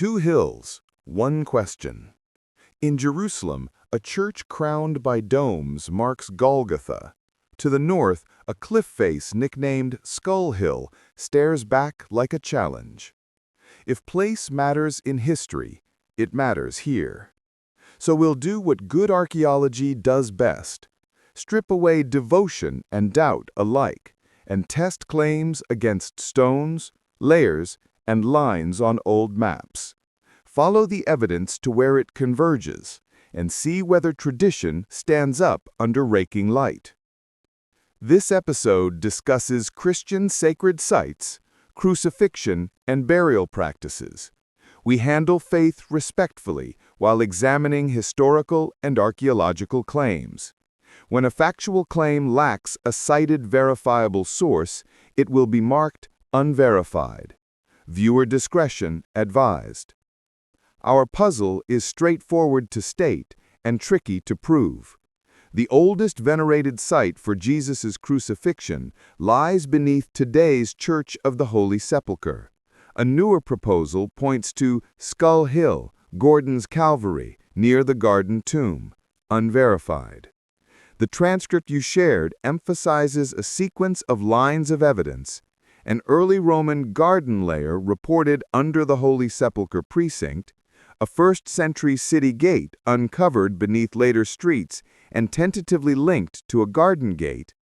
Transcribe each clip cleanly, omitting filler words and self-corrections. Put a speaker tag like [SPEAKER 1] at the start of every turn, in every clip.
[SPEAKER 1] Two hills, one question. In Jerusalem, a church crowned by domes marks Golgotha. To the north, a cliff face nicknamed Skull Hill stares back like a challenge. If place matters in history, it matters here. So we'll do what good archaeology does best: strip away devotion and doubt alike, and test claims against stones, layers, and lines on old maps. Follow the evidence to where it converges, and see whether tradition stands up under raking light. This episode discusses Christian sacred sites, crucifixion, and burial practices. We handle faith respectfully while examining historical and archaeological claims. When a factual claim lacks a cited verifiable source, it will be marked unverified. Viewer discretion advised. Our puzzle is straightforward to state and tricky to prove. The oldest venerated site for Jesus' crucifixion lies beneath today's Church of the Holy Sepulchre. A newer proposal points to Skull Hill, Gordon's Calvary, near the Garden Tomb, unverified. The transcript you shared emphasizes a sequence of lines of evidence: an early Roman garden layer reported under the Holy Sepulchre precinct, a first-century city gate uncovered beneath later streets and tentatively linked to a garden gate,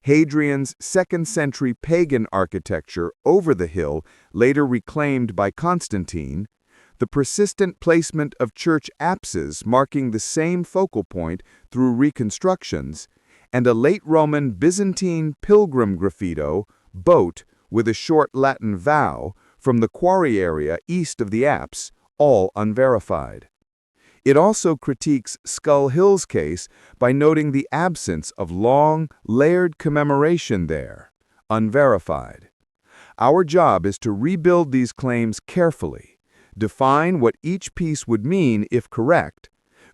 [SPEAKER 1] Hadrian's second-century pagan architecture over the hill later reclaimed by Constantine, the persistent placement of church apses marking the same focal point through reconstructions, and a late Roman Byzantine pilgrim graffito, boat, with a short Latin vow, from the quarry area east of the apse, all unverified. It also critiques Skull Hill's case by noting the absence of long, layered commemoration there, unverified. Our job is to rebuild these claims carefully, define what each piece would mean if correct,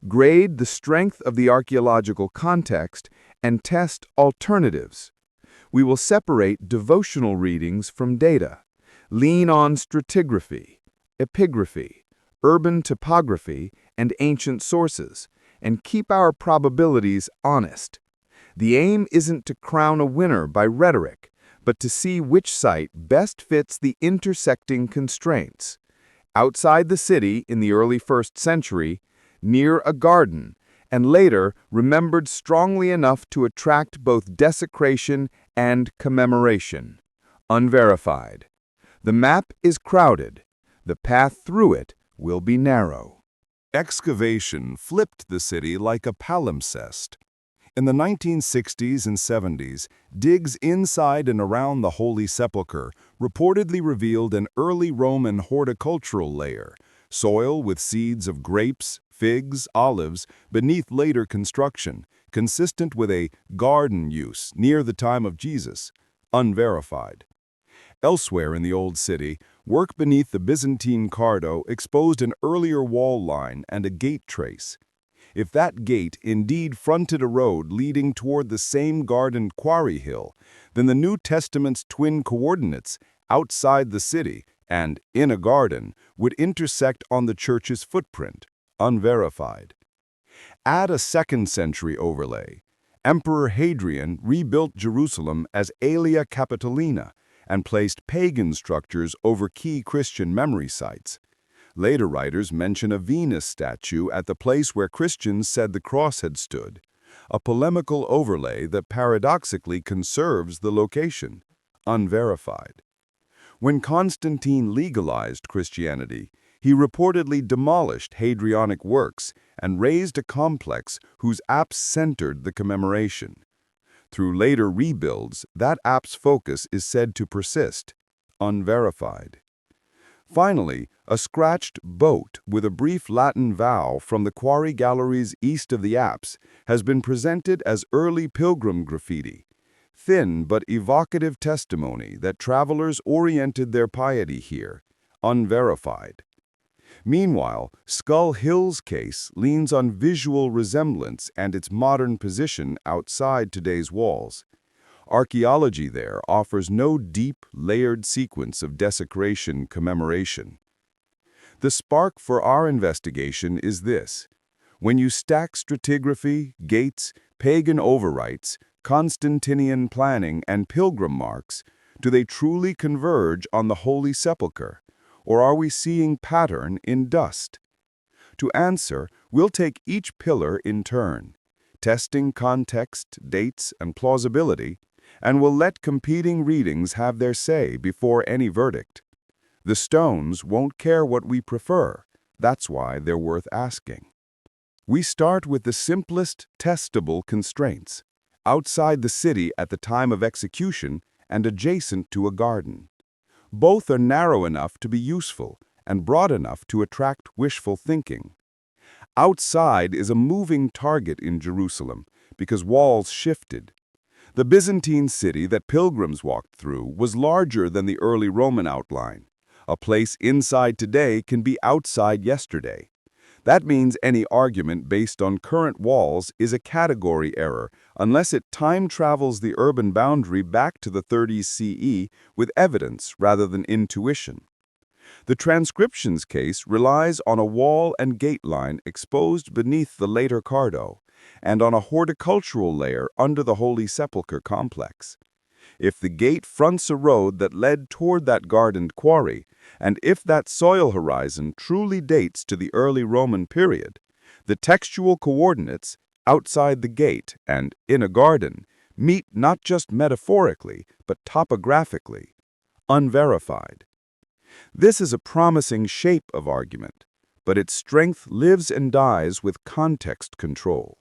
[SPEAKER 1] grade the strength of the archaeological context, and test alternatives. We will separate devotional readings from data, lean on stratigraphy, epigraphy, urban topography, and ancient sources, and keep our probabilities honest. The aim isn't to crown a winner by rhetoric, but to see which site best fits the intersecting constraints. Outside the city in the early 1st century, near a garden, and later remembered strongly enough to attract both desecration and commemoration. Unverified. The map is crowded. The path through it will be narrow.
[SPEAKER 2] Excavation flipped the city like a palimpsest. In the 1960s and 70s, digs inside and around the Holy Sepulchre reportedly revealed an early Roman horticultural layer, soil with seeds of grapes, figs, olives, beneath later construction, consistent with a garden use near the time of Jesus, unverified. Elsewhere in the Old City, work beneath the Byzantine Cardo exposed an earlier wall line and a gate trace. If that gate indeed fronted a road leading toward the same gardened quarry hill, then the New Testament's twin coordinates, outside the city and in a garden, would intersect on the church's footprint, unverified. Add a 2nd century overlay. Emperor Hadrian rebuilt Jerusalem as Aelia Capitolina and placed pagan structures over key Christian memory sites. Later writers mention a Venus statue at the place where Christians said the cross had stood, a polemical overlay that paradoxically conserves the location, unverified. When Constantine legalized Christianity, he reportedly demolished Hadrianic works and raised a complex whose apse centered the commemoration. Through later rebuilds, that apse focus is said to persist, unverified. Finally, a scratched boat with a brief Latin vow from the quarry galleries east of the apse has been presented as early pilgrim graffiti, thin but evocative testimony that travelers oriented their piety here, unverified. Meanwhile, Skull Hill's case leans on visual resemblance and its modern position outside today's walls. Archaeology there offers no deep, layered sequence of desecration commemoration. The spark for our investigation is this. When you stack stratigraphy, gates, pagan overwrites, Constantinian planning, and pilgrim marks, do they truly converge on the Holy Sepulchre, or are we seeing pattern in dust? To answer, we'll take each pillar in turn, testing context, dates, and plausibility, and we'll let competing readings have their say before any verdict. The stones won't care what we prefer. That's why they're worth asking. We start with the simplest testable constraints, outside the city at the time of execution and adjacent to a garden. Both are narrow enough to be useful and broad enough to attract wishful thinking. Outside is a moving target in Jerusalem because walls shifted. The Byzantine city that pilgrims walked through was larger than the early Roman outline. A place inside today can be outside yesterday. That means any argument based on current walls is a category error unless it time travels the urban boundary back to the 30s CE with evidence rather than intuition. The transcriptions case relies on a wall and gate line exposed beneath the later Cardo, and on a horticultural layer under the Holy Sepulchre complex. If the gate fronts a road that led toward that gardened quarry, and if that soil horizon truly dates to the early Roman period, the textual coordinates outside the gate and in a garden meet not just metaphorically, but topographically, unverified. This is a promising shape of argument, but its strength lives and dies with context control.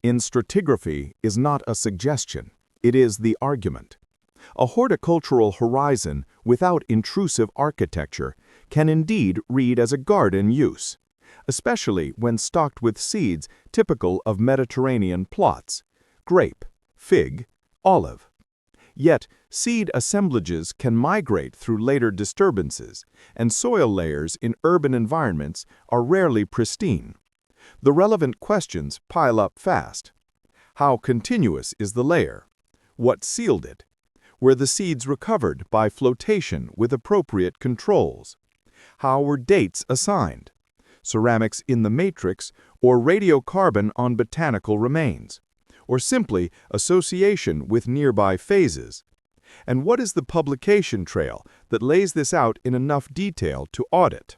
[SPEAKER 1] In stratigraphy is not a suggestion, it is the argument. A horticultural horizon without intrusive architecture can indeed read as a garden use, especially when stocked with seeds typical of Mediterranean plots: grape, fig, olive. Yet, seed assemblages can migrate through later disturbances, and soil layers in urban environments are rarely pristine. The relevant questions pile up fast. How continuous is the layer? What sealed it? Were the seeds recovered by flotation with appropriate controls? How were dates assigned? Ceramics in the matrix or radiocarbon on botanical remains? Or simply association with nearby phases? And what is the publication trail that lays this out in enough detail to audit?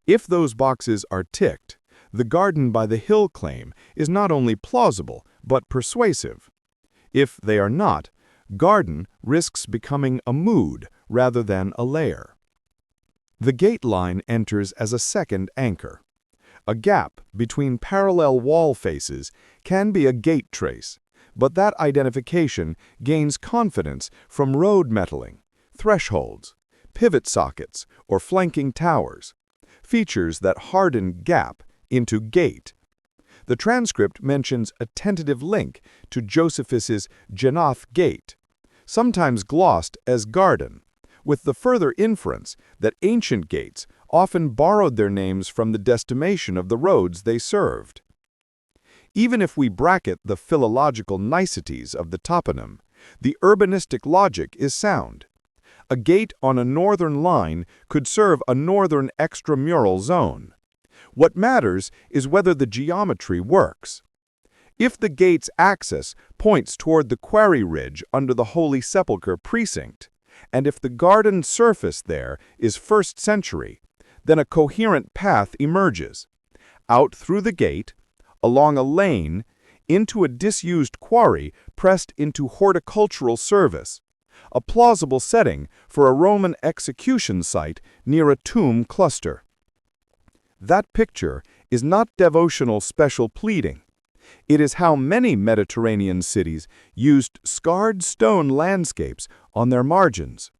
[SPEAKER 1] If those boxes are ticked, the garden by the hill claim is not only plausible, but persuasive. If they are not, garden risks becoming a mood rather than a layer. The gate line enters as a second anchor. A gap between parallel wall faces can be a gate trace, but that identification gains confidence from road metalling, thresholds, pivot sockets, or flanking towers, features that harden gap into gate. The transcript mentions a tentative link to Josephus's Genoth Gate, sometimes glossed as garden, with the further inference that ancient gates often borrowed their names from the destination of the roads they served. Even if we bracket the philological niceties of the toponym, the urbanistic logic is sound. A gate on a northern line could serve a northern extramural zone. What matters is whether the geometry works. If the gate's axis points toward the quarry ridge under the Holy Sepulchre precinct, and if the garden surface there is 1st century, then a coherent path emerges. Out through the gate, along a lane, into a disused quarry pressed into horticultural service, a plausible setting for a Roman execution site near a tomb cluster. That picture is not devotional special pleading. It is how many Mediterranean cities used scarred stone landscapes on their margins.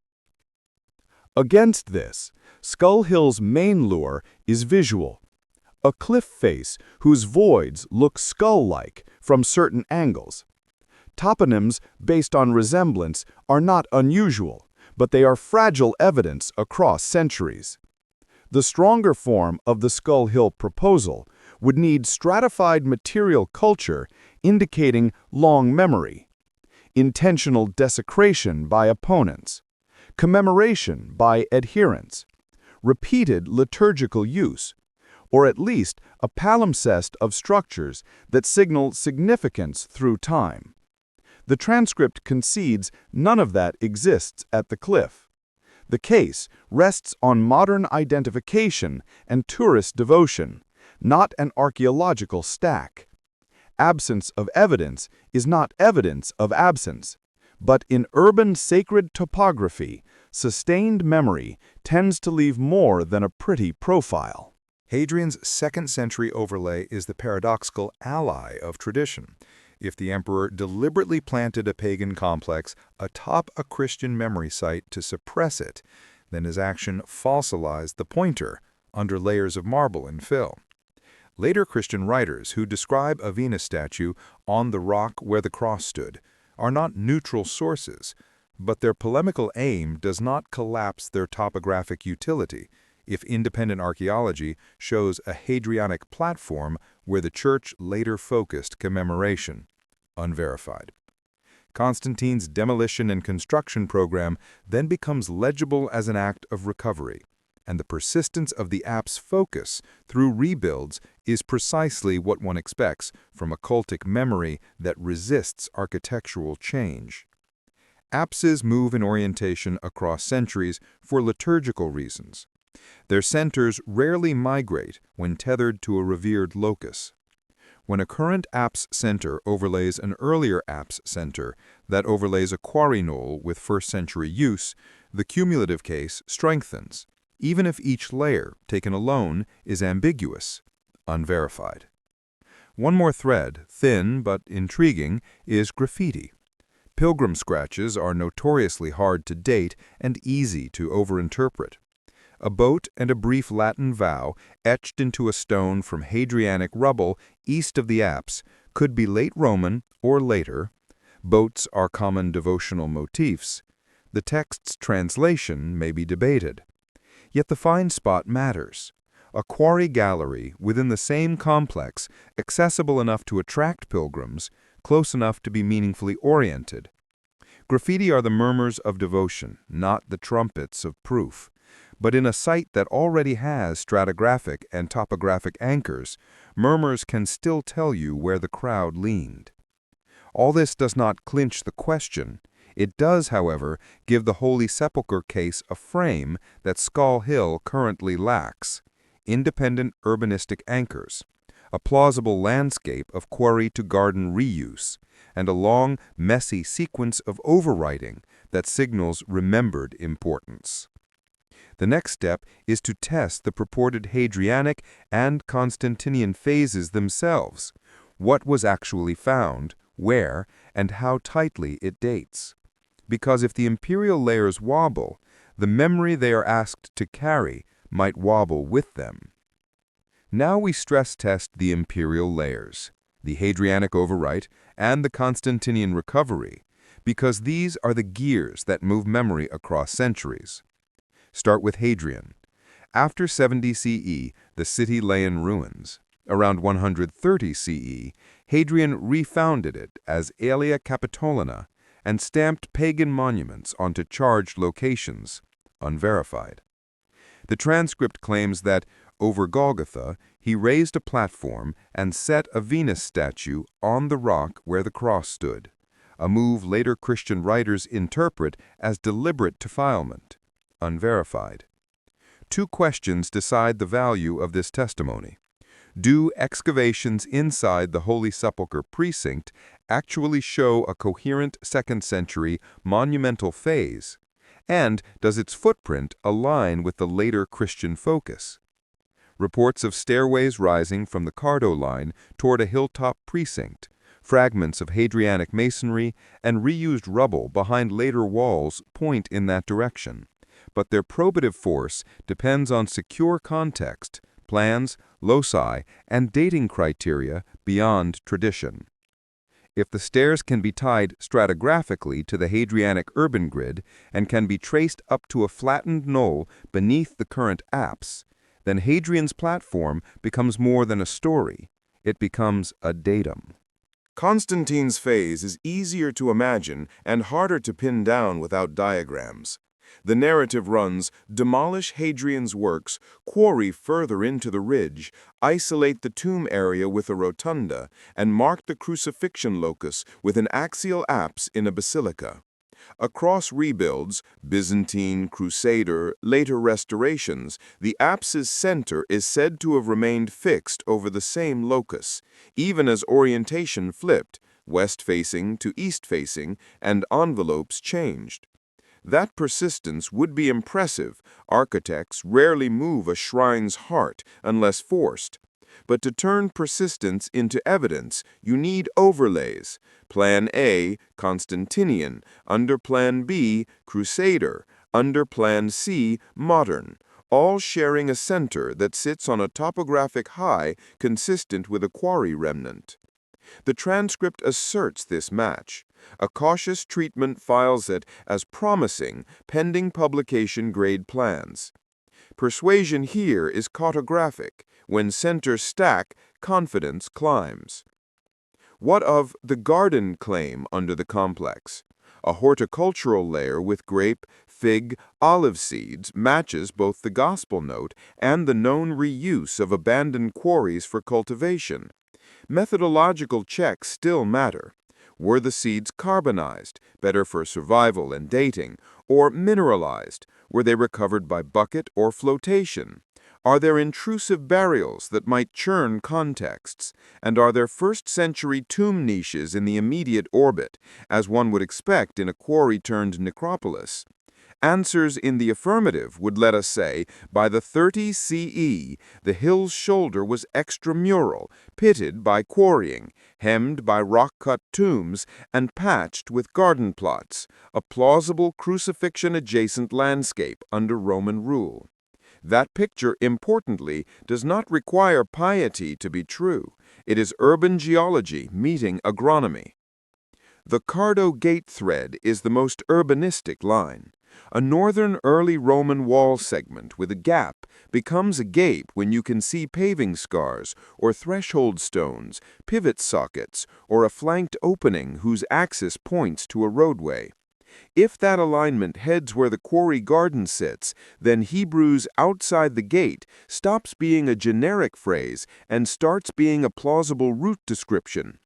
[SPEAKER 1] Against this, Skull Hill's main lure is visual. A cliff face whose voids look skull-like from certain angles. Toponyms based on resemblance are not unusual, but they are fragile evidence across centuries. The stronger form of the Skull Hill proposal would need stratified material culture indicating long memory, intentional desecration by opponents, commemoration by adherents, repeated liturgical use, or at least a palimpsest of structures that signal significance through time. The transcript concedes none of that exists at the cliff. The case rests on modern identification and tourist devotion, not an archaeological stack. Absence of evidence is not evidence of absence, but in urban sacred topography, sustained memory tends to leave more than a pretty profile.
[SPEAKER 2] Hadrian's 2nd century overlay is the paradoxical ally of tradition. If the emperor deliberately planted a pagan complex atop a Christian memory site to suppress it, then his action fossilized the pointer under layers of marble and fill. Later Christian writers who describe a Venus statue on the rock where the cross stood are not neutral sources, but their polemical aim does not collapse their topographic utility if independent archaeology shows a Hadrianic platform where the church later focused commemoration. Unverified. Constantine's demolition and construction program then becomes legible as an act of recovery, and the persistence of the apse focus through rebuilds is precisely what one expects from a cultic memory that resists architectural change. Apses move in orientation across centuries for liturgical reasons. Their centers rarely migrate when tethered to a revered locus. When a current apse center overlays an earlier apse center that overlays a quarry knoll with 1st century use, the cumulative case strengthens, even if each layer, taken alone, is ambiguous, unverified. One more thread, thin but intriguing, is graffiti. Pilgrim scratches are notoriously hard to date and easy to overinterpret. A boat and a brief Latin vow etched into a stone from Hadrianic rubble east of the apse could be late Roman or later. Boats are common devotional motifs. The text's translation may be debated. Yet the fine spot matters. A quarry gallery within the same complex, accessible enough to attract pilgrims, close enough to be meaningfully oriented. Graffiti are the murmurs of devotion, not the trumpets of proof. But in a site that already has stratigraphic and topographic anchors, murmurs can still tell you where the crowd leaned. All this does not clinch the question. It does, however, give the Holy Sepulchre case a frame that Skull Hill currently lacks: independent urbanistic anchors, a plausible landscape of quarry-to-garden reuse, and a long, messy sequence of overwriting that signals remembered importance. The next step is to test the purported Hadrianic and Constantinian phases themselves. What was actually found, where, and how tightly it dates. Because if the imperial layers wobble, the memory they are asked to carry might wobble with them. Now we stress test the imperial layers, the Hadrianic overwrite, and the Constantinian recovery, because these are the gears that move memory across centuries. Start with Hadrian. After 70 CE, the city lay in ruins. Around 130 CE, Hadrian refounded it as Aelia Capitolina and stamped pagan monuments onto charged locations, unverified. The transcript claims that, over Golgotha, he raised a platform and set a Venus statue on the rock where the cross stood, a move later Christian writers interpret as deliberate defilement, unverified. Two questions decide the value of this testimony. Do excavations inside the Holy Sepulchre precinct actually show a coherent 2nd century monumental phase? And does its footprint align with the later Christian focus? Reports of stairways rising from the Cardo line toward a hilltop precinct, fragments of Hadrianic masonry, and reused rubble behind later walls point in that direction. But their probative force depends on secure context, plans, loci, and dating criteria beyond tradition. If the stairs can be tied stratigraphically to the Hadrianic urban grid and can be traced up to a flattened knoll beneath the current apse, then Hadrian's platform becomes more than a story. It becomes a datum. Constantine's phase is easier to imagine and harder to pin down without diagrams.
[SPEAKER 1] The narrative runs, demolish Hadrian's works, quarry further into the ridge, isolate the tomb area with a rotunda, and mark the crucifixion locus with an axial apse in a basilica. Across rebuilds, Byzantine, Crusader, later restorations, the apse's center is said to have remained fixed over the same locus, even as orientation flipped, west-facing to east-facing, and envelopes changed. That persistence would be impressive. Architects rarely move a shrine's heart unless forced. But to turn persistence into evidence, you need overlays. Plan A, Constantinian, under Plan B, Crusader, under Plan C, Modern, all sharing a center that sits on a topographic high consistent with a quarry remnant. The transcript asserts this match. A cautious treatment files it as promising, pending publication grade plans. Persuasion here is cartographic. When centers stack, confidence climbs. What of the garden claim under the complex? A horticultural layer with grape, fig, olive seeds matches both the gospel note and the known reuse of abandoned quarries for cultivation. Methodological checks still matter. Were the seeds carbonized, better for survival and dating, or mineralized? Were they recovered by bucket or flotation? Are there intrusive burials that might churn contexts? And are there first-century tomb niches in the immediate orbit, as one would expect in a quarry-turned necropolis? Answers in the affirmative would let us say, by the 30 CE, the hill's shoulder was extramural, pitted by quarrying, hemmed by rock-cut tombs, and patched with garden plots, a plausible crucifixion-adjacent landscape under Roman rule. That picture, importantly, does not require piety to be true. It is urban geology meeting agronomy. The Cardo gate thread is the most urbanistic line. A northern early Roman wall segment with a gap becomes a gate when you can see paving scars or threshold stones, pivot sockets, or a flanked opening whose axis points to a roadway. If that alignment heads where the quarry garden sits, then Hebrew's outside the gate stops being a generic phrase and starts being a plausible route description.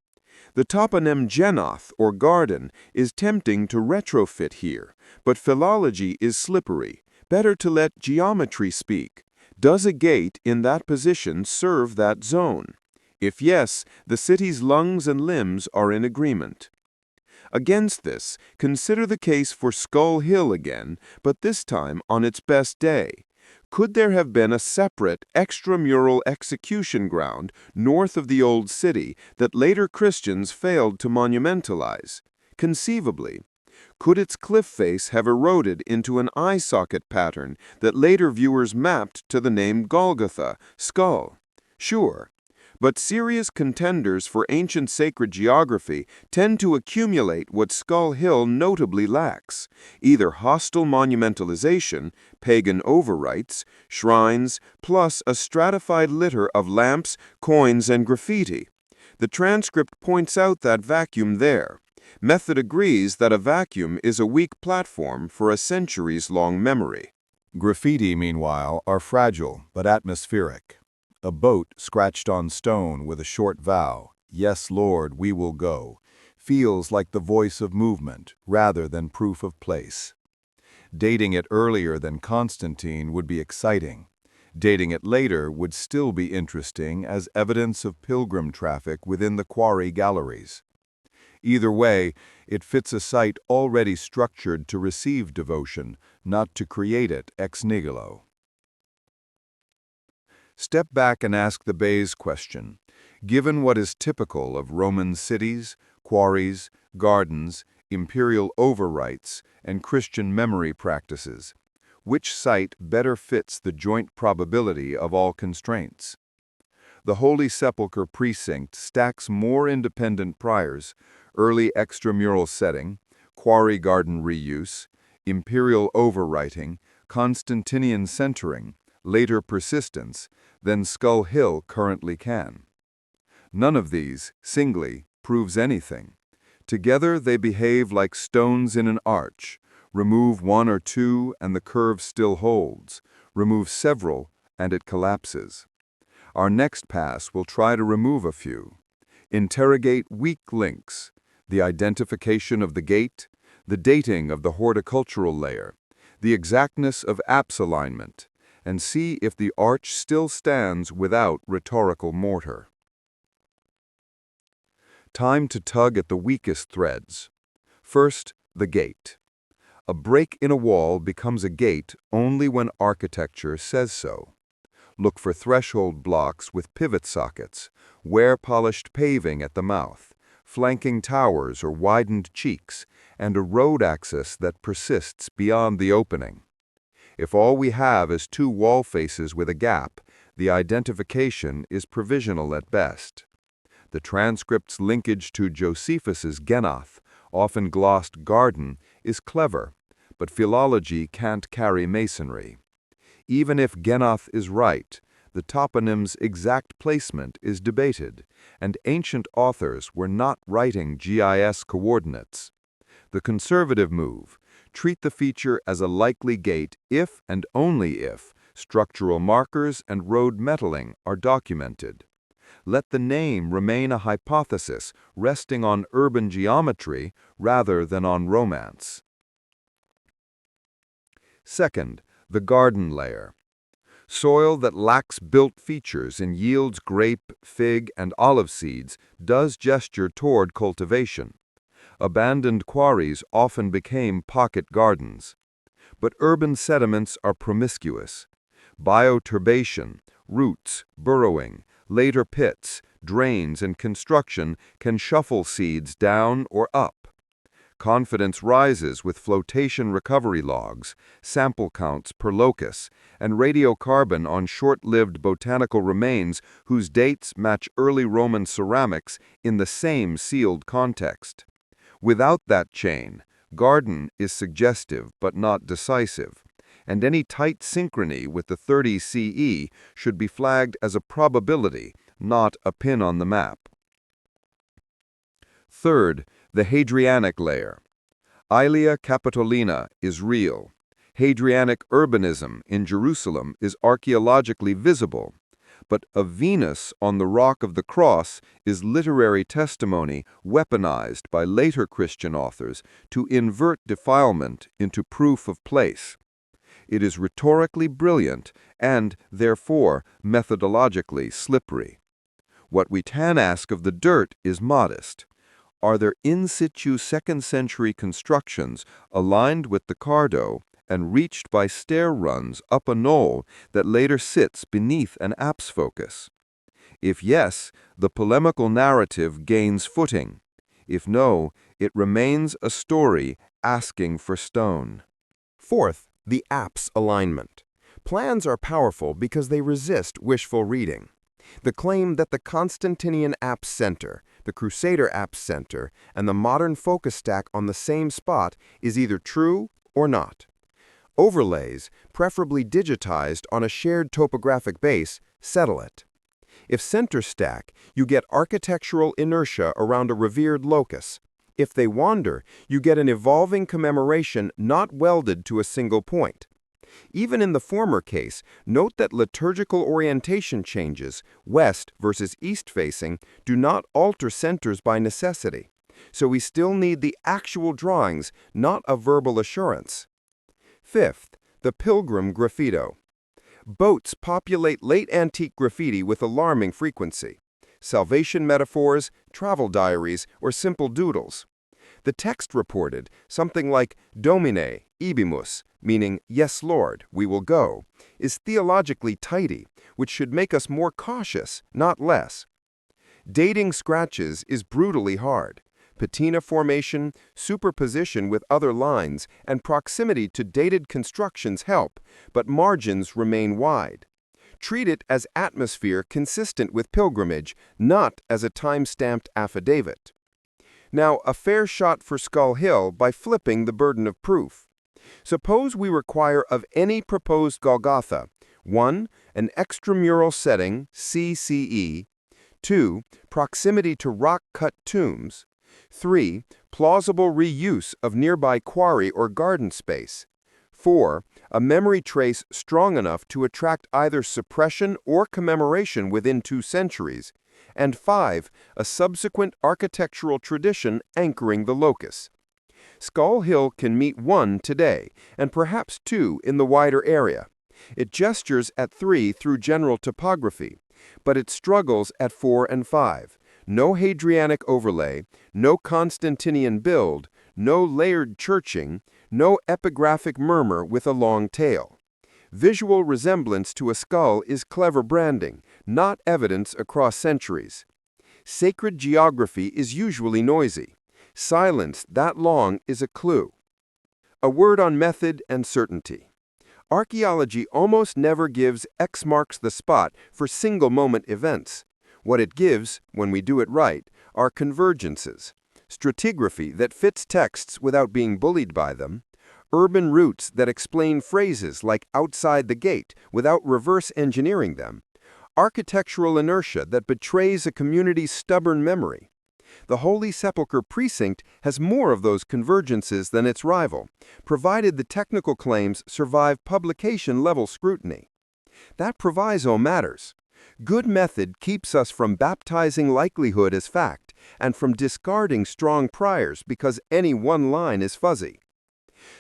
[SPEAKER 1] The toponym genoth, or garden, is tempting to retrofit here, but philology is slippery. Better to let geometry speak. Does a gate in that position serve that zone? If yes, the city's lungs and limbs are in agreement. Against this, consider the case for Skull Hill again, but this time on its best day. Could there have been a separate, extramural execution ground north of the Old City that later Christians failed to monumentalize? Conceivably. Could its cliff face have eroded into an eye socket pattern that later viewers mapped to the name Golgotha, skull? Sure. But serious contenders for ancient sacred geography tend to accumulate what Skull Hill notably lacks, either hostile monumentalization, pagan overwrites, shrines, plus a stratified litter of lamps, coins, and graffiti. The transcript points out that vacuum there. Method agrees that a vacuum is a weak platform for a centuries-long memory.
[SPEAKER 2] Graffiti, meanwhile, are fragile but atmospheric. A boat scratched on stone with a short vow, "Yes, Lord, we will go," feels like the voice of movement rather than proof of place. Dating it earlier than Constantine would be exciting. Dating it later would still be interesting as evidence of pilgrim traffic within the quarry galleries. Either way, it fits a site already structured to receive devotion, not to create it ex nihilo. Step back and ask the Bayes question. Given what is typical of Roman cities, quarries, gardens, imperial overwrites, and Christian memory practices, which site better fits the joint probability of all constraints? The Holy Sepulchre precinct stacks more independent priors, early extramural setting, quarry garden reuse, imperial overwriting, Constantinian centering, later persistence, than Skull Hill currently can. None of these, singly, proves anything. Together they behave like stones in an arch,
[SPEAKER 1] Remove one or two and the curve still holds. Remove several and it collapses. Our next pass will try to remove a few. Interrogate weak links, the identification of the gate, the dating of the horticultural layer, the exactness of apse alignment, and see if the arch still stands without rhetorical mortar. Time to tug at the weakest threads. First, the gate. A break in a wall becomes a gate only when architecture says so. Look for threshold blocks with pivot sockets, wear-polished paving at the mouth, flanking towers or widened cheeks, and a road access that persists beyond the opening. If all we have is two wall faces with a gap, the identification is provisional at best. The transcript's linkage to Josephus's Genoth, often glossed garden, is clever, but philology can't carry masonry. Even if Genoth is right, the toponym's exact placement is debated, and ancient authors were not writing GIS coordinates. The conservative move: treat the feature as a likely gate if and only if structural markers and road metalling are documented. Let the name remain a hypothesis resting on urban geometry rather than on romance. Second, the garden layer. Soil that lacks built features and yields grape, fig, and olive seeds does gesture toward cultivation. Abandoned quarries often became pocket gardens. But urban sediments are promiscuous. Bioturbation, roots, burrowing, later pits, drains, and construction can shuffle seeds down or up. Confidence rises with flotation recovery logs, sample counts per locus, and radiocarbon on short-lived botanical remains whose dates match early Roman ceramics in the same sealed context. Without that chain, garden is suggestive but not decisive, and any tight synchrony with the 30 CE should be flagged as a probability, not a pin on the map. Third, the Hadrianic layer. Aelia Capitolina is real. Hadrianic urbanism in Jerusalem is archaeologically visible, but a Venus on the Rock of the Cross is literary testimony weaponized by later Christian authors to invert defilement into proof of place. It is rhetorically brilliant and, therefore, methodologically slippery. What we can ask of the dirt is modest. Are there in situ second-century constructions aligned with the Cardo and reached by stair runs up a knoll that later sits beneath an apse focus? If yes, the polemical narrative gains footing. If no, it remains a story asking for stone.
[SPEAKER 3] Fourth, the apse alignment. Plans are powerful because they resist wishful reading. The claim that the Constantinian apse center, the Crusader apse center, and the modern focus stack on the same spot is either true or not. Overlays, preferably digitized on a shared topographic base, settle it. If center stack, you get architectural inertia around a revered locus. If they wander, you get an evolving commemoration not welded to a single point. Even in the former case, note that liturgical orientation changes, west versus east-facing, do not alter centers by necessity. So we still need the actual drawings, not a verbal assurance. Fifth, the pilgrim graffito. Boats populate late antique graffiti with alarming frequency. Salvation metaphors, travel diaries, or simple doodles. The text reported something like Domine, ibimus, meaning, yes, Lord, we will go, is theologically tidy, which should make us more cautious, not less. Dating scratches is brutally hard. Patina formation, superposition with other lines, and proximity to dated constructions help, but margins remain wide. Treat it as atmosphere consistent with pilgrimage, not as a time-stamped affidavit. Now, a fair shot for Skull Hill by flipping the burden of proof. Suppose we require of any proposed Golgotha, 1. An extramural setting, CCE, 2. Proximity to rock-cut tombs, 3. plausible reuse of nearby quarry or garden space. 4. A memory trace strong enough to attract either suppression or commemoration within 2 centuries. And 5. A subsequent architectural tradition anchoring the locus. Skull Hill can meet 1 today, and perhaps 2 in the wider area. It gestures at 3 through general topography, but it struggles at 4 and 5. No Hadrianic overlay, no Constantinian build, no layered churching, no epigraphic murmur with a long tail. Visual resemblance to a skull is clever branding, not evidence across centuries. Sacred geography is usually noisy. Silence that long is a clue. A word on method and certainty. Archaeology almost never gives X marks the spot for single-moment events. What it gives, when we do it right, are convergences. Stratigraphy that fits texts without being bullied by them. Urban routes that explain phrases like outside the gate without reverse engineering them. Architectural inertia that betrays a community's stubborn memory. The Holy Sepulchre precinct has more of those convergences than its rival, provided the technical claims survive publication-level scrutiny. That proviso matters. Good method keeps us from baptizing likelihood as fact and from discarding strong priors because any one line is fuzzy.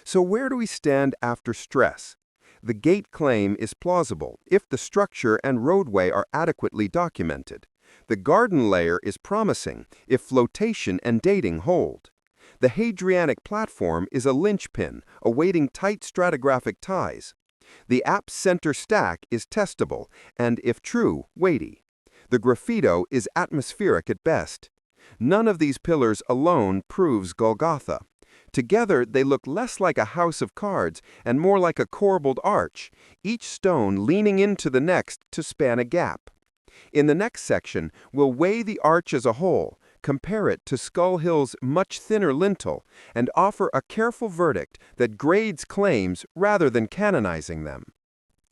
[SPEAKER 3] So where do we stand after stress? The gate claim is plausible if the structure and roadway are adequately documented. The garden layer is promising if flotation and dating hold. The Hadrianic platform is a linchpin awaiting tight stratigraphic ties. The apse center stack is testable and, if true, weighty. The graffito is atmospheric at best. None of these pillars alone proves Golgotha. Together, they look less like a house of cards and more like a corbelled arch, each stone leaning into the next to span a gap. In the next section, we'll weigh the arch as a whole, compare it to Skull Hill's much thinner lintel, and offer a careful verdict that grades claims rather than canonizing them.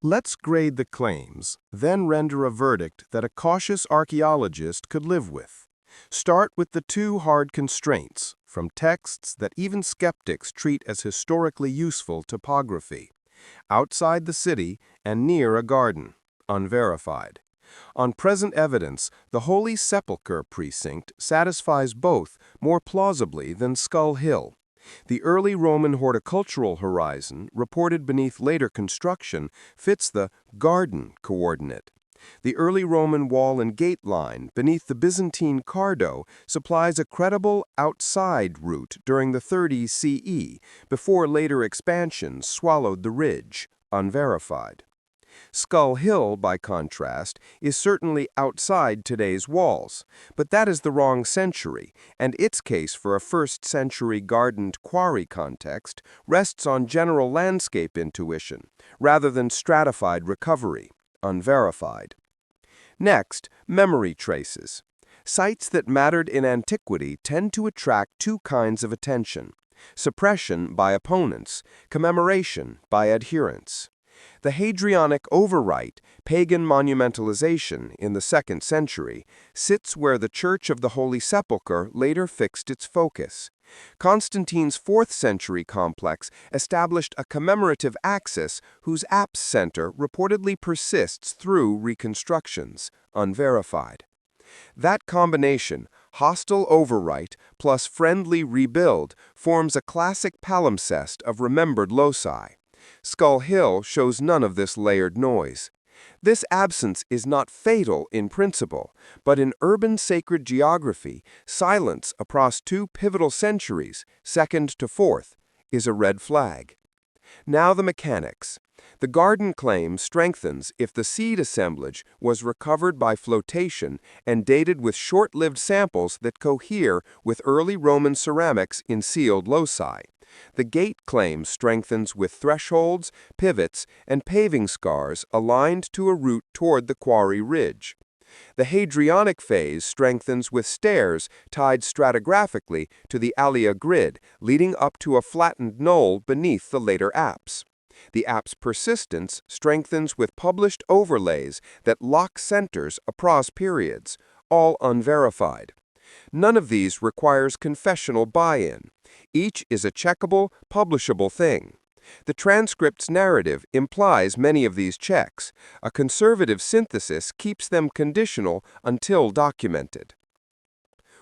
[SPEAKER 2] Let's grade the claims, then render a verdict that a cautious archaeologist could live with. Start with the 2 hard constraints from texts that even skeptics treat as historically useful topography. Outside the city and near a garden, unverified. On present evidence, the Holy Sepulchre precinct satisfies both more plausibly than Skull Hill. The early Roman horticultural horizon, reported beneath later construction, fits the garden coordinate. The early Roman wall and gate line beneath the Byzantine Cardo supplies a credible outside route during the 30s CE, before later expansions swallowed the ridge, unverified. Skull Hill, by contrast, is certainly outside today's walls, but that is the wrong century, and its case for a first-century gardened quarry context rests on general landscape intuition, rather than stratified recovery, unverified. Next, memory traces. Sites that mattered in antiquity tend to attract 2 kinds of attention: suppression by opponents, commemoration by adherents. The Hadrianic overwrite, pagan monumentalization in the 2nd century, sits where the Church of the Holy Sepulchre later fixed its focus. Constantine's 4th century complex established a commemorative axis whose apse center reportedly persists through reconstructions, unverified. That combination, hostile overwrite plus friendly rebuild, forms a classic palimpsest of remembered loci. Skull Hill shows none of this layered noise. This absence is not fatal in principle, but in urban sacred geography, silence across 2 pivotal centuries, 2nd to 4th, is a red flag. Now the mechanics. The garden claim strengthens if the seed assemblage was recovered by flotation and dated with short-lived samples that cohere with early Roman ceramics in sealed loci. The gate claim strengthens with thresholds, pivots, and paving scars aligned to a route toward the quarry ridge. The Hadrianic phase strengthens with stairs tied stratigraphically to the Alia grid, leading up to a flattened knoll beneath the later apse. The apse persistence strengthens with published overlays that lock centers across periods, all unverified.
[SPEAKER 3] None of these requires confessional buy-in. Each is a checkable, publishable thing. The transcript's narrative implies many of these checks. A conservative synthesis keeps them conditional until documented.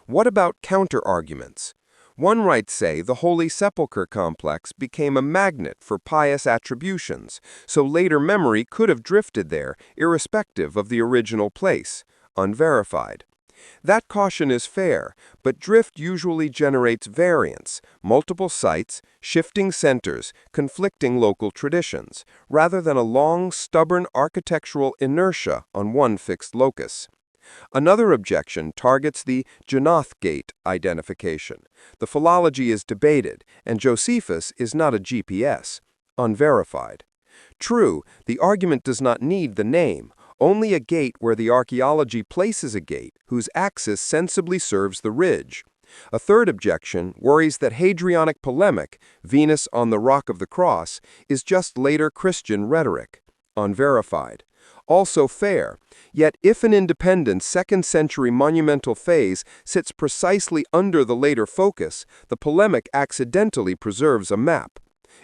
[SPEAKER 3] What about counter-arguments? One might say the Holy Sepulchre complex became a magnet for pious attributions, so later memory could have drifted there, irrespective of the original place, unverified. That caution is fair, but drift usually generates variance, multiple sites, shifting centers, conflicting local traditions, rather than a long, stubborn architectural inertia on one fixed locus. Another objection targets the Genoth gate identification. The philology is debated, and Josephus is not a GPS, unverified. True, the argument does not need the name, only a gate where the archaeology places a gate whose axis sensibly serves the ridge. A third objection worries that Hadrianic polemic, Venus on the Rock of the Cross, is just later Christian rhetoric, unverified. Also fair, yet if an independent 2nd century monumental phase sits precisely under the later focus, the polemic accidentally preserves a map.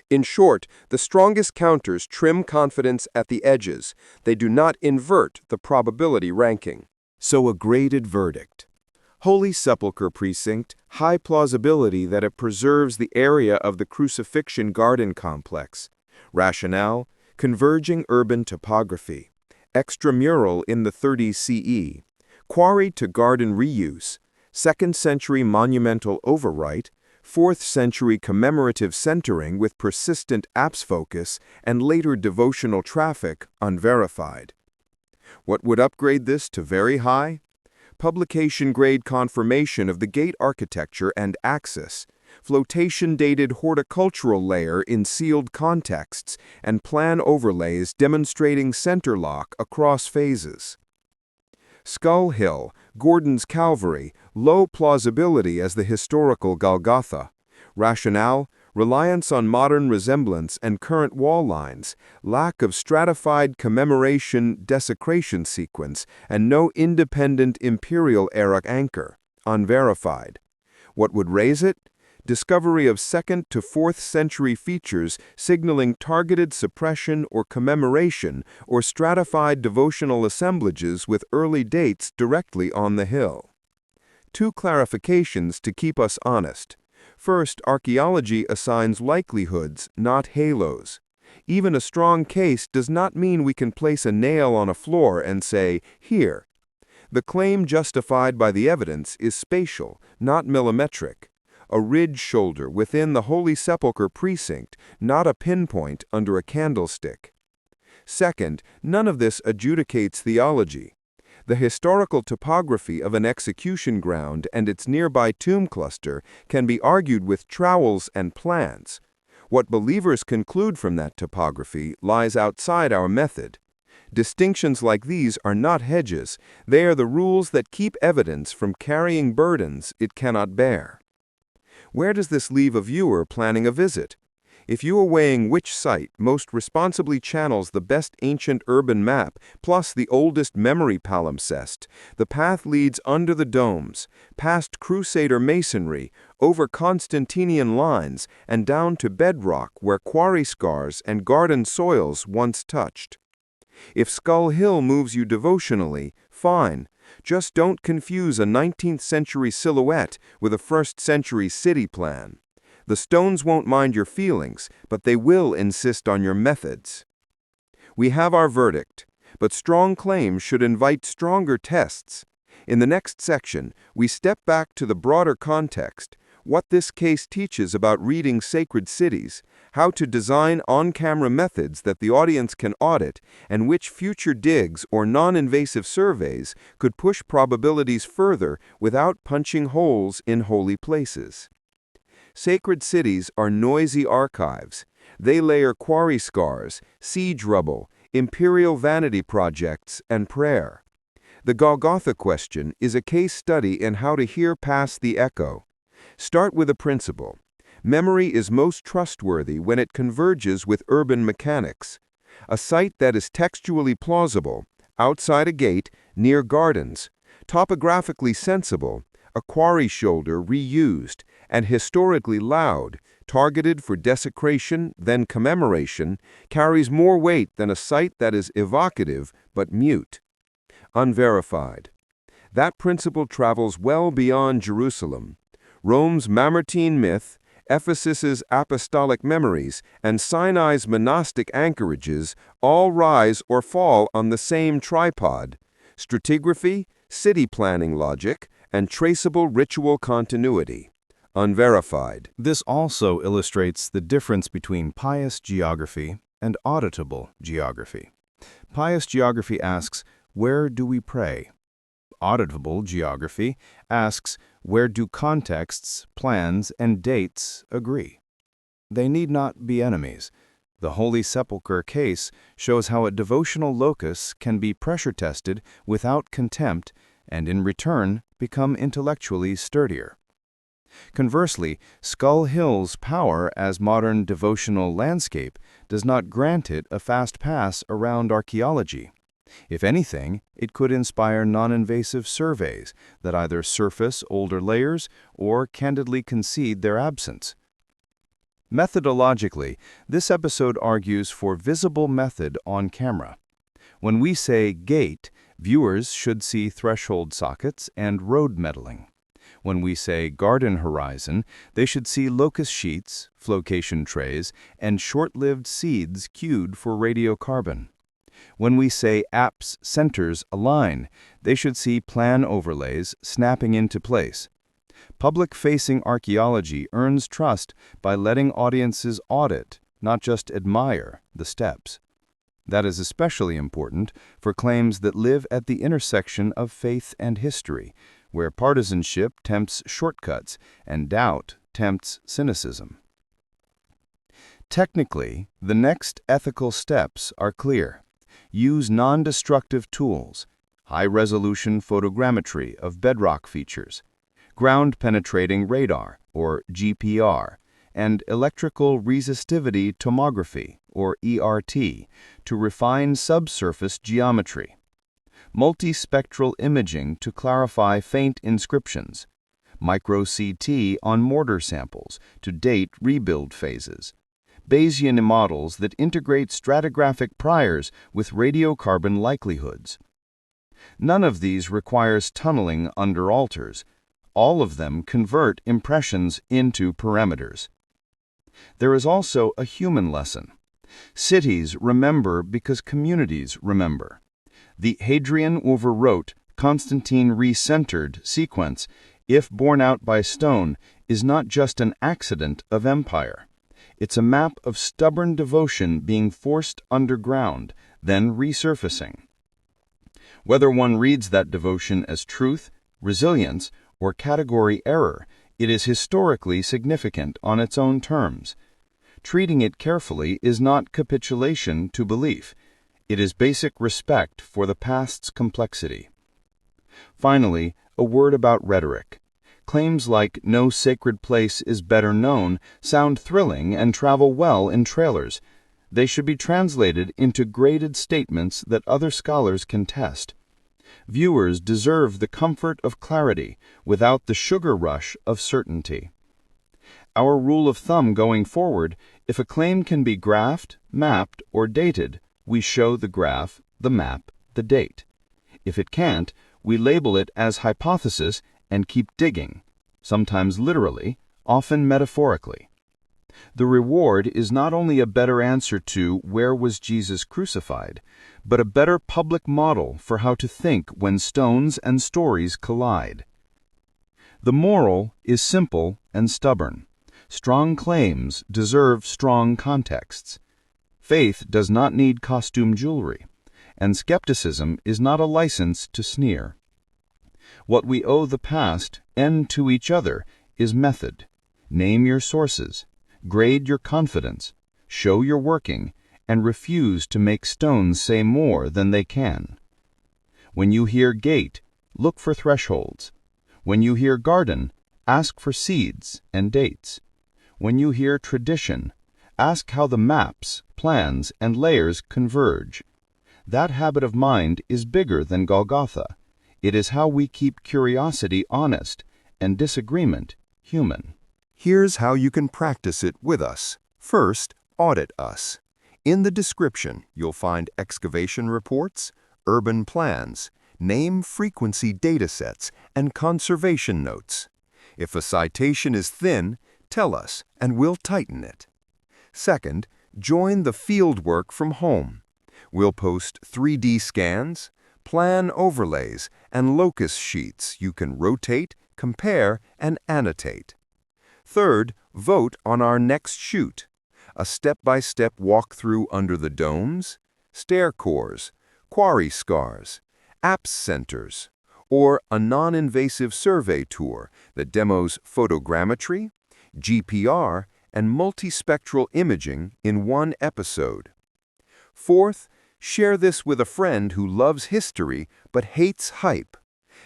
[SPEAKER 3] In short, the strongest counters trim confidence at the edges. They do not invert the probability ranking.
[SPEAKER 1] So a graded verdict. Holy Sepulchre precinct, high plausibility that it preserves the area of the crucifixion garden complex. Rationale, converging urban topography. Extramural in the 30s CE. Quarry-to-garden reuse. 2nd century monumental overwrite. 4th century commemorative centering with persistent apse focus and later devotional traffic unverified. What would upgrade this to very high? Publication-grade confirmation of the gate architecture and axis, flotation-dated horticultural layer in sealed contexts, and plan overlays demonstrating center lock across phases. Skull Hill, Gordon's Calvary, low plausibility as the historical Golgotha. Rationale, reliance on modern resemblance and current wall lines, lack of stratified commemoration desecration sequence, and no independent imperial era anchor, unverified. What would raise it? Discovery of 2nd to 4th century features signaling targeted suppression or commemoration or stratified devotional assemblages with early dates directly on the hill. 2 clarifications to keep us honest. First, archaeology assigns likelihoods, not halos. Even a strong case does not mean we can place a nail on a floor and say, "Here." The claim justified by the evidence is spatial, not millimetric. A ridge shoulder within the Holy Sepulchre precinct, not a pinpoint under a candlestick. Second, none of this adjudicates theology. The historical topography of an execution ground and its nearby tomb cluster can be argued with trowels and plans. What believers conclude from that topography lies outside our method. Distinctions like these are not hedges, they are the rules that keep evidence from carrying burdens it cannot bear. Where does this leave a viewer planning a visit? If you are weighing which site most responsibly channels the best ancient urban map plus the oldest memory palimpsest, the path leads under the domes, past Crusader masonry, over Constantinian lines, and down to bedrock where quarry scars and garden soils once touched. If Skull Hill moves you devotionally, fine. Just don't confuse a 19th century silhouette with a 1st century city plan. The stones won't mind your feelings, but they will insist on your methods. We have our verdict, but strong claims should invite stronger tests. In the next section, we step back to the broader context, what this case teaches about reading sacred cities, how to design on-camera methods that the audience can audit, and which future digs or non-invasive surveys could push probabilities further without punching holes in holy places. Sacred cities are noisy archives. They layer quarry scars, siege rubble, imperial vanity projects, and prayer. The Golgotha question is a case study in how to hear past the echo. Start with a principle. Memory is most trustworthy when it converges with urban mechanics. A site that is textually plausible, outside a gate, near gardens, topographically sensible,
[SPEAKER 3] a quarry shoulder reused, and historically loud, targeted for desecration, then commemoration, carries more weight than a site that is evocative but mute. Unverified. That principle travels well beyond Jerusalem. Rome's Mamertine myth, Ephesus's apostolic memories, and Sinai's monastic anchorages all rise or fall on the same tripod: stratigraphy, city planning logic, and traceable ritual continuity. Unverified.
[SPEAKER 2] This also illustrates the difference between pious geography and auditable geography. Pious geography asks, where do we pray? Auditable geography asks, where do contexts, plans, and dates agree? They need not be enemies. The Holy Sepulchre case shows how a devotional locus can be pressure-tested without contempt and in return become intellectually sturdier. Conversely, Skull Hill's power as modern devotional landscape does not grant it a fast pass around archaeology. If anything, it could inspire non-invasive surveys that either surface older layers or candidly concede their absence. Methodologically, this episode argues for visible method on camera. When we say gate, viewers should see threshold sockets and road metalling. When we say garden horizon, they should see locus sheets, flocation trays, and short-lived seeds cued for radiocarbon. When we say apse centers align, they should see plan overlays snapping into place. Public-facing archaeology earns trust by letting audiences audit, not just admire, the steps. That is especially important for claims that live at the intersection of faith and history, where partisanship tempts shortcuts and doubt tempts cynicism. Technically, the next ethical steps are clear. Use non-destructive tools, high-resolution photogrammetry of bedrock features, ground-penetrating radar, or GPR, and electrical resistivity tomography, or ERT, to refine subsurface geometry, multispectral imaging to clarify faint inscriptions, micro-CT on mortar samples to date rebuild phases, Bayesian models that integrate stratigraphic priors with radiocarbon likelihoods. None of these requires tunneling under altars. All of them convert impressions into parameters. There is also a human lesson. Cities remember because communities remember. The Hadrian overwrote, Constantine recentered sequence, if borne out by stone, is not just an accident of empire. It's a map of stubborn devotion being forced underground, then resurfacing. Whether one reads that devotion as truth, resilience, or category error, it is historically significant on its own terms. Treating it carefully is not capitulation to belief. It is basic respect for the past's complexity. Finally, a word about rhetoric. Claims like "no sacred place is better known" sound thrilling and travel well in trailers. They should be translated into graded statements that other scholars can test. Viewers deserve the comfort of clarity without the sugar rush of certainty. Our rule of thumb going forward: if a claim can be graphed, mapped, or dated, we show the graph, the map, the date. If it can't, we label it as hypothesis and keep digging, sometimes literally, often metaphorically. The reward is not only a better answer to "where was Jesus crucified?", but a better public model for how to think when stones and stories collide. The moral is simple and stubborn. Strong claims deserve strong contexts. Faith does not need costume jewelry, and skepticism is not a license to sneer. What we owe the past and to each other is method. Name your sources, grade your confidence, show your working, and refuse to make stones say more than they can. When you hear gate, look for thresholds. When you hear garden, ask for seeds and dates. When you hear tradition, ask how the maps, plans, and layers converge. That habit of mind is bigger than Golgotha. It is how we keep curiosity honest
[SPEAKER 1] and disagreement human.
[SPEAKER 2] Here's how you can practice it with us. First, audit us. In the description, you'll find excavation reports, urban plans, name frequency datasets, and conservation notes. If a citation is thin, tell us and we'll tighten it. Second, join the fieldwork from home. We'll post 3D scans, plan overlays, and locus sheets you can rotate, compare, and annotate. Third, vote on our next shoot. A step-by-step walkthrough under the domes, stair cores, quarry scars, apse centers, or a non-invasive survey tour that demos photogrammetry, GPR, and multispectral imaging in one episode. Fourth, share this with a friend who loves history but hates hype.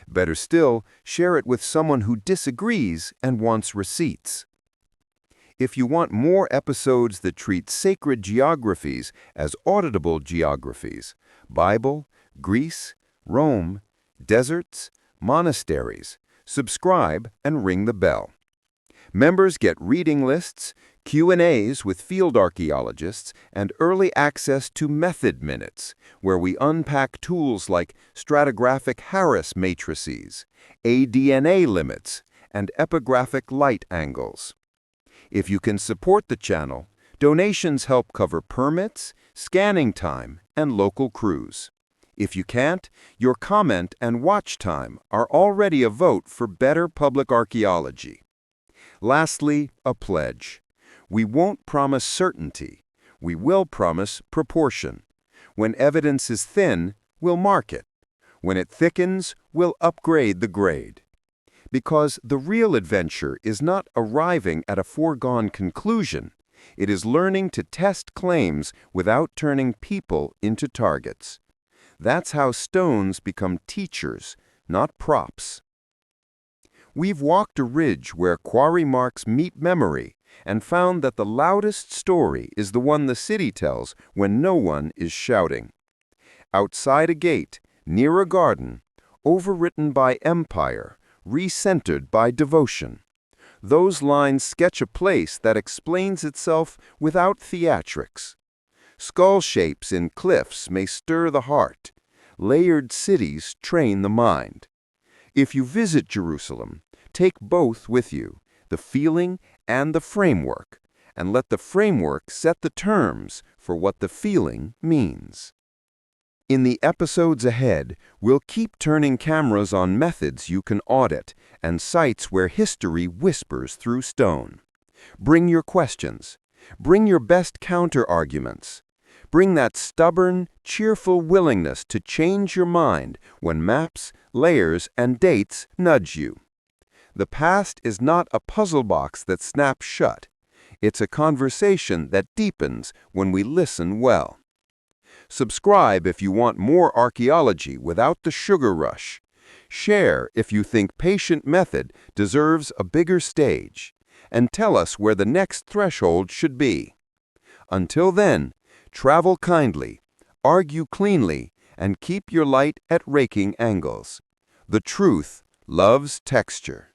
[SPEAKER 2] Better still, share it with someone who disagrees and wants receipts. If you want more episodes that treat sacred geographies as auditable geographies, Bible, Greece, Rome, deserts, monasteries, subscribe and ring the bell. Members get reading lists, Q&As with field archaeologists, and early access to Method Minutes, where we unpack tools like stratigraphic Harris matrices, ADNA limits, and epigraphic light angles. If you can support the channel, donations help cover permits, scanning time, and local crews. If you can't, your comment and watch time are already a vote for better public archaeology. Lastly, a pledge. We won't promise certainty. We will promise proportion. When evidence is thin, we'll mark it. When it thickens, we'll upgrade the grade. Because the real adventure is not arriving at a foregone conclusion. It is learning to test claims without turning people into targets. That's how stones become teachers, not props. We've walked a ridge where quarry marks meet memory and found that the loudest story is the one the city tells when no one is shouting. Outside a gate, near a garden, overwritten by empire, recentered by devotion. Those lines sketch a place that explains itself without theatrics. Skull shapes in cliffs may stir the heart. Layered cities train the mind. If you visit Jerusalem, take both with you, the feeling and the framework, and let the framework set the terms for what the feeling means. In the episodes ahead, we'll keep turning cameras on methods you can audit and sites where history whispers through stone. Bring your questions. Bring your best counter-arguments. Bring that stubborn, cheerful willingness to change your mind when maps, layers, and dates nudge you. The past is not a puzzle box that snaps shut. It's a conversation that deepens when we listen well. Subscribe if you want more archaeology without the sugar rush. Share if you think patient method deserves a bigger stage. And tell us where the next threshold should be. Until then, travel kindly, argue cleanly, and keep your light at raking angles. The truth loves texture.